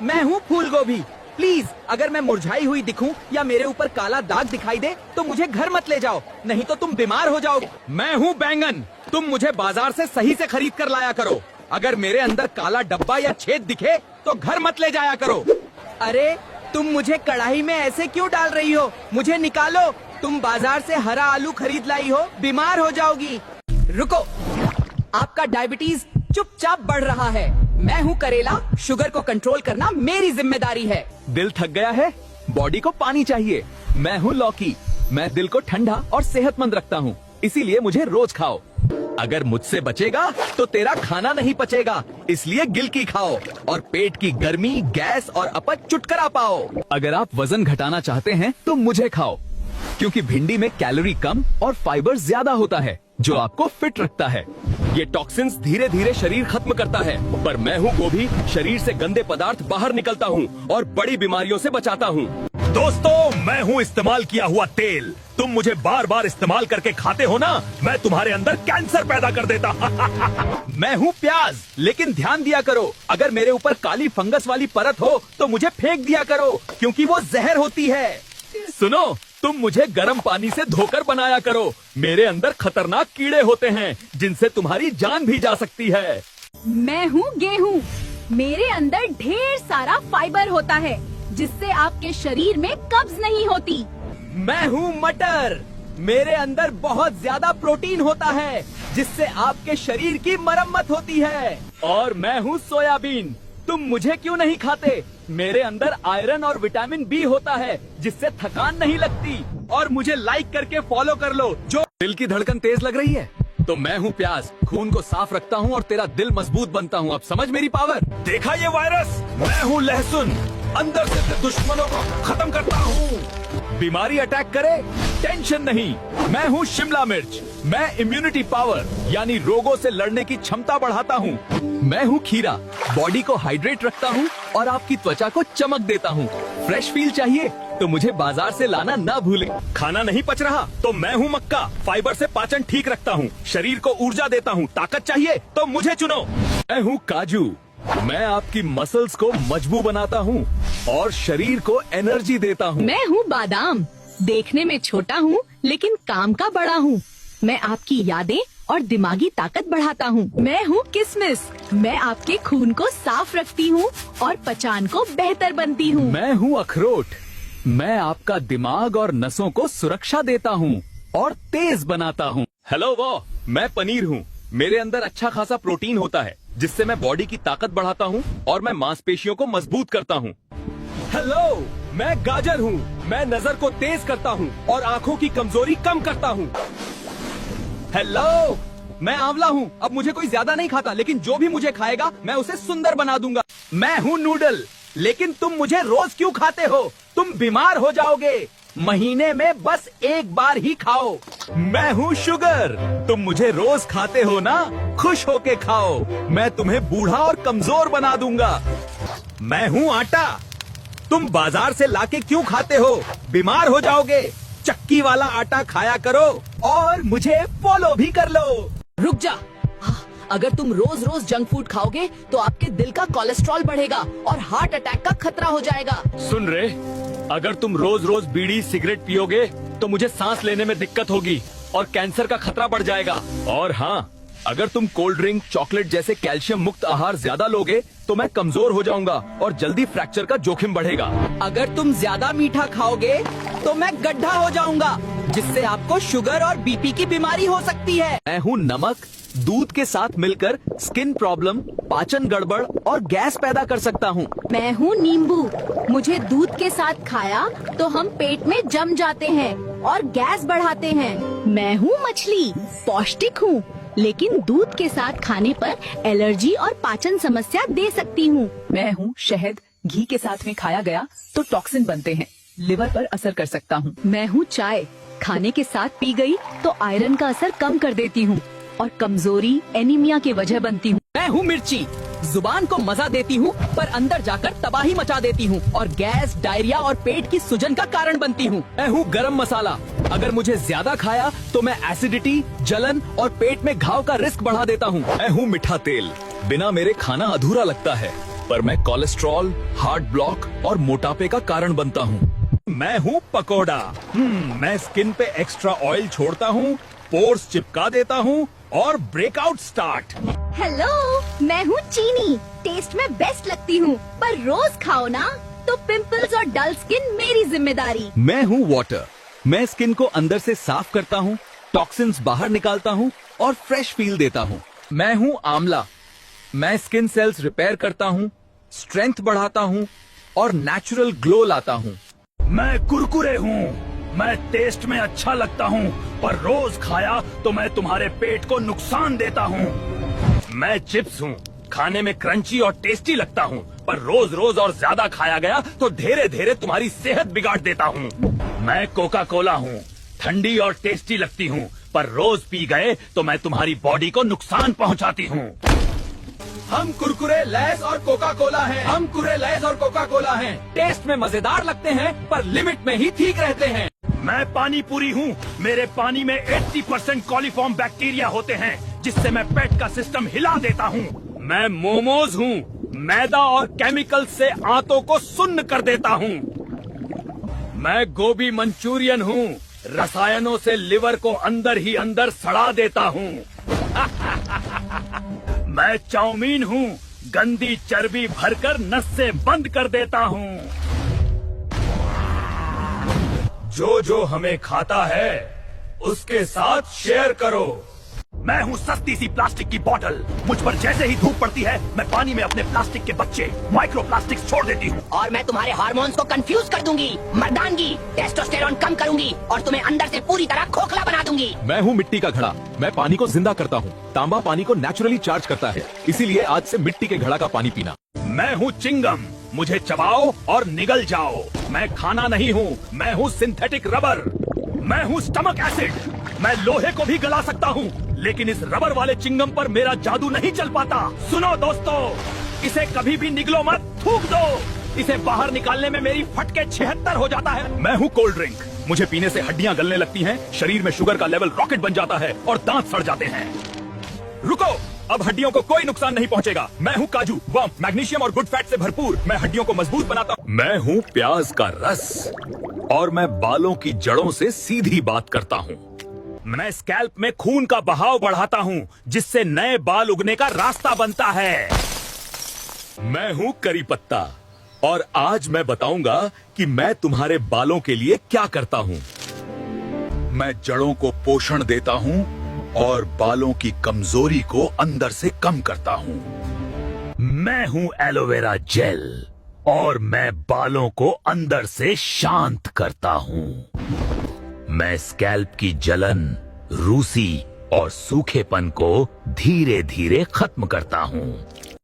मैं हूँ फूल गोभी। प्लीज, अगर मैं मुरझाई हुई दिखूं या मेरे ऊपर काला दाग दिखाई दे तो मुझे घर मत ले जाओ, नहीं तो तुम बीमार हो जाओगे। मैं हूँ बैंगन, तुम मुझे बाजार से सही से खरीद कर लाया करो। अगर मेरे अंदर काला डब्बा या छेद दिखे तो घर मत ले जाया करो। अरे तुम मुझे कढ़ाई में ऐसे क्यों डाल रही हो? मुझे निकालो, तुम बाजार से हरा आलू खरीद लाई हो, बीमार हो जाओगी। रुको, आपका डायबिटीज चुपचाप बढ़ रहा है। मैं हूँ करेला, शुगर को कंट्रोल करना मेरी जिम्मेदारी है। दिल थक गया है, बॉडी को पानी चाहिए। मैं हूँ लौकी, मैं दिल को ठंडा और सेहतमंद रखता हूँ, इसीलिए मुझे रोज खाओ। अगर मुझसे बचेगा तो तेरा खाना नहीं पचेगा, इसलिए गिलकी खाओ और पेट की गर्मी, गैस और अपच चुटकरा पाओ। अगर आप वजन घटाना चाहते हैं तो मुझे खाओ, क्योंकि भिंडी में कैलोरी कम और फाइबर ज्यादा होता है, जो आपको फिट रखता है। ये टॉक्सिन्स धीरे धीरे शरीर खत्म करता है, पर मैं हूँ गोभी, शरीर से गंदे पदार्थ बाहर निकलता हूँ और बड़ी बीमारियों से बचाता हूँ। दोस्तों, मैं हूँ इस्तेमाल किया हुआ तेल। तुम मुझे बार बार इस्तेमाल करके खाते हो ना, मैं तुम्हारे अंदर कैंसर पैदा कर देता। मैं हूँ प्याज, लेकिन ध्यान दिया करो, अगर मेरे ऊपर काली फंगस वाली परत हो तो मुझे फेंक दिया करो, क्योंकि वो जहर होती है। सुनो, तुम मुझे गर्म पानी से धोकर बनाया करो, मेरे अंदर खतरनाक कीड़े होते हैं जिनसे तुम्हारी जान भी जा सकती है। मैं हूँ गेहूँ, मेरे अंदर ढेर सारा फाइबर होता है, जिससे आपके शरीर में कब्ज नहीं होती। मैं हूँ मटर, मेरे अंदर बहुत ज्यादा प्रोटीन होता है, जिससे आपके शरीर की मरम्मत होती है। और मैं हूँ सोयाबीन, तुम मुझे क्यों नहीं खाते? मेरे अंदर आयरन और विटामिन बी होता है, जिससे थकान नहीं लगती। और मुझे लाइक करके फॉलो कर लो। जो दिल की धड़कन तेज लग रही है तो मैं हूँ प्याज, खून को साफ रखता हूँ और तेरा दिल मजबूत बनता हूँ। अब समझ मेरी पावर? देखा ये वायरस? मैं हूँ लहसुन, अंदर से दुश्मनों को खत्म करता हूँ। बीमारी अटैक करे, टेंशन नहीं। मैं हूँ शिमला मिर्च, मैं इम्यूनिटी पावर यानी रोगों से लड़ने की क्षमता बढ़ाता हूँ। मैं हूँ खीरा, बॉडी को हाइड्रेट रखता हूँ और आपकी त्वचा को चमक देता हूँ। फ्रेश फील चाहिए तो मुझे बाजार से लाना ना भूलें। खाना नहीं पच रहा तो मैं हूँ मक्का, फाइबर से पाचन ठीक रखता हूँ, शरीर को ऊर्जा देता हूँ। ताकत चाहिए तो मुझे चुनो। मैं हूँ काजू, मैं आपकी मसल्स को मजबूत बनाता हूँ और शरीर को एनर्जी देता हूँ। मैं हूँ बादाम, देखने में छोटा हूँ लेकिन काम का बड़ा हूँ। मैं आपकी यादें और दिमागी ताकत बढ़ाता हूँ। मैं हूँ किशमिश, मैं आपके खून को साफ रखती हूँ और पचान को बेहतर बनती हूँ। मैं हूँ अखरोट, मैं आपका दिमाग और नसों को सुरक्षा देता हूँ और तेज बनाता हूँ। हेलो वो, मैं पनीर हूँ, मेरे अंदर अच्छा खासा प्रोटीन होता है, जिससे मैं बॉडी की ताकत बढ़ाता हूँ और मैं मांसपेशियों को मजबूत करता हूँ। हेलो, मैं गाजर हूँ, मैं नजर को तेज करता हूँ और आँखों की कमजोरी कम करता हूँ। हेलो, मैं आंवला हूँ, अब मुझे कोई ज्यादा नहीं खाता, लेकिन जो भी मुझे खाएगा मैं उसे सुंदर बना दूंगा। मैं हूँ नूडल, लेकिन तुम मुझे रोज क्यों खाते हो? तुम बीमार हो जाओगे। महीने में बस एक बार ही खाओ। मैं हूँ शुगर, तुम मुझे रोज खाते हो ना, खुश होके खाओ, मैं तुम्हें बूढ़ा और कमजोर बना दूंगा। मैं हूँ आटा, तुम बाजार से लाके क्यों खाते हो? बीमार हो जाओगे। चक्की वाला आटा खाया करो और मुझे फॉलो भी कर लो। रुक जा, अगर तुम रोज रोज जंक फूड खाओगे तो आपके दिल का कोलेस्ट्रॉल बढ़ेगा और हार्ट अटैक का खतरा हो जाएगा। सुन रे, अगर तुम रोज रोज बीड़ी सिगरेट पियोगे तो मुझे सांस लेने में दिक्कत होगी और कैंसर का खतरा बढ़ जाएगा। और हाँ, अगर तुम कोल्ड ड्रिंक, चॉकलेट जैसे कैल्शियम मुक्त आहार ज्यादा लोगे तो मैं कमजोर हो जाऊंगा और जल्दी फ्रैक्चर का जोखिम बढ़ेगा। अगर तुम ज्यादा मीठा खाओगे तो मैं गड्ढा हो जाऊंगा, जिससे आपको शुगर और बीपी की बीमारी हो सकती है। मैं हूँ नमक, दूध के साथ मिलकर स्किन प्रॉब्लम, पाचन गड़बड़ और गैस पैदा कर सकता हूँ। मैं हूँ नींबू, मुझे दूध के साथ खाया तो हम पेट में जम जाते हैं और गैस बढ़ाते हैं। मैं हूँ मछली, पौष्टिक हूँ, लेकिन दूध के साथ खाने पर एलर्जी और पाचन समस्या दे सकती हूँ। मैं हूँ शहद, घी के साथ में खाया गया तो टॉक्सिन बनते हैं, लिवर पर असर कर सकता हूँ। मैं हूँ चाय, खाने के साथ पी गई तो आयरन का असर कम कर देती हूँ और कमजोरी, एनीमिया की वजह बनती हूँ। मैं हूँ मिर्ची, जुबान को मजा देती हूँ पर अंदर जाकर तबाही मचा देती हूँ और गैस, डायरिया और पेट की सूजन का कारण बनती हूँ। मैं हूँ गरम मसाला, अगर मुझे ज्यादा खाया तो मैं एसिडिटी, जलन और पेट में घाव का रिस्क बढ़ा देता हूँ। मैं हूँ मीठा तेल, बिना मेरे खाना अधूरा लगता है। पर मैं कोलेस्ट्रॉल, हार्ट ब्लॉक और मोटापे का कारण बनता हूँ। मैं हूँ पकोड़ा। मैं स्किन पे एक्स्ट्रा ऑयल छोड़ता हूँ, पोर्स चिपका देता हूँ और ब्रेकआउट स्टार्ट। हेलो, मैं हूँ चीनी। टेस्ट में बेस्ट लगती हूँ, पर रोज खाओ ना तो पिंपल्स और डल स्किन मेरी जिम्मेदारी। मैं हूँ वाटर। मैं स्किन को अंदर से साफ करता हूँ, टॉक्सिन्स बाहर निकालता हूँ और फ्रेश फील देता हूँ। मैं हूँ आंवला। मैं स्किन सेल्स रिपेयर करता हूँ, स्ट्रेंथ बढ़ाता हूँ और नेचुरल ग्लो लाता हूँ। मैं कुरकुरे हूँ। मैं टेस्ट में अच्छा लगता हूँ, पर रोज खाया तो मैं तुम्हारे पेट को नुकसान देता हूँ। मैं चिप्स हूँ। खाने में क्रंची और टेस्टी लगता हूँ, पर रोज रोज और ज्यादा खाया गया तो धीरे धीरे तुम्हारी सेहत बिगाड़ देता हूँ। मैं कोका कोला हूँ। ठंडी और टेस्टी लगती हूँ, पर रोज पी गए तो मैं तुम्हारी बॉडी को नुकसान पहुँचाती हूँ। हम कुरकुरे, लेस और कोका कोला हैं। हम कुरकुरे, लेस और कोका कोला हैं। टेस्ट में मजेदार लगते हैं, पर लिमिट में ही ठीक रहते हैं। मैं पानी पूरी हूँ। मेरे पानी में 80% कॉलीफॉर्म बैक्टीरिया होते हैं, जिससे मैं पेट का सिस्टम हिला देता हूँ। मैं मोमोज हूँ। मैदा और केमिकल से आंतों को सुन्न कर देता हूँ। मैं गोभी मंचूरियन हूँ। रसायनों से लिवर को अंदर ही अंदर सड़ा देता हूँ। मैं चाउमीन हूँ। गंदी चर्बी भरकर नसें बंद कर देता हूँ। जो जो हमें खाता है उसके साथ शेयर करो। मैं हूँ सस्ती सी प्लास्टिक की बोतल। मुझ पर जैसे ही धूप पड़ती है, मैं पानी में अपने प्लास्टिक के बच्चे माइक्रो प्लास्टिक्स छोड़ देती हूँ। और मैं तुम्हारे हार्मोन्स को कंफ्यूज कर दूंगी, मर्दानगी, टेस्टोस्टेरोन कम करूंगी और तुम्हें अंदर से पूरी तरह खोखला बना दूंगी। मैं हूँ मिट्टी का घड़ा। मैं पानी को जिंदा करता हूँ। तांबा पानी को नेचुरली चार्ज करता है, इसीलिए आज से मिट्टी के घड़ा का पानी पीना। मैं हूँ चिंगम। मुझे चबाओ और निगल जाओ। मैं खाना नहीं हूँ, मैं हूँ सिंथेटिक रबर। मैं हूँ स्टमक एसिड। मैं लोहे को भी गला सकता हूँ, लेकिन इस रबर वाले चिंगम पर मेरा जादू नहीं चल पाता। सुनो दोस्तों, इसे कभी भी निगलो मत, थूक दो। इसे बाहर निकालने में मेरी फटके 76 हो जाता है। मैं हूँ कोल्ड ड्रिंक। मुझे पीने से हड्डियाँ गलने लगती हैं, शरीर में शुगर का लेवल रॉकेट बन जाता है और दांत सड़ जाते हैं। रुको, अब हड्डियों को कोई नुकसान नहीं पहुंचेगा। मैं हूँ काजू, वर्म, मैग्नीशियम और गुड फैट से भरपूर। मैं हड्डियों को मजबूत बनाता हूँ। मैं हूँ प्याज का रस और मैं बालों की जड़ों से सीधी बात करता हूँ। मैं स्कैल्प में खून का बहाव बढ़ाता हूँ, जिससे नए बाल उगने का रास्ता बनता है। मैं हूँ करी पत्ता और आज मैं बताऊंगा कि मैं तुम्हारे बालों के लिए क्या करता हूँ। मैं जड़ों को पोषण देता हूँ और बालों की कमजोरी को अंदर से कम करता हूँ। मैं हूँ एलोवेरा जेल और मैं बालों को अंदर से शांत करता हूँ। मैं स्कैल्प की जलन, रूसी और सूखेपन को धीरे धीरे खत्म करता हूँ।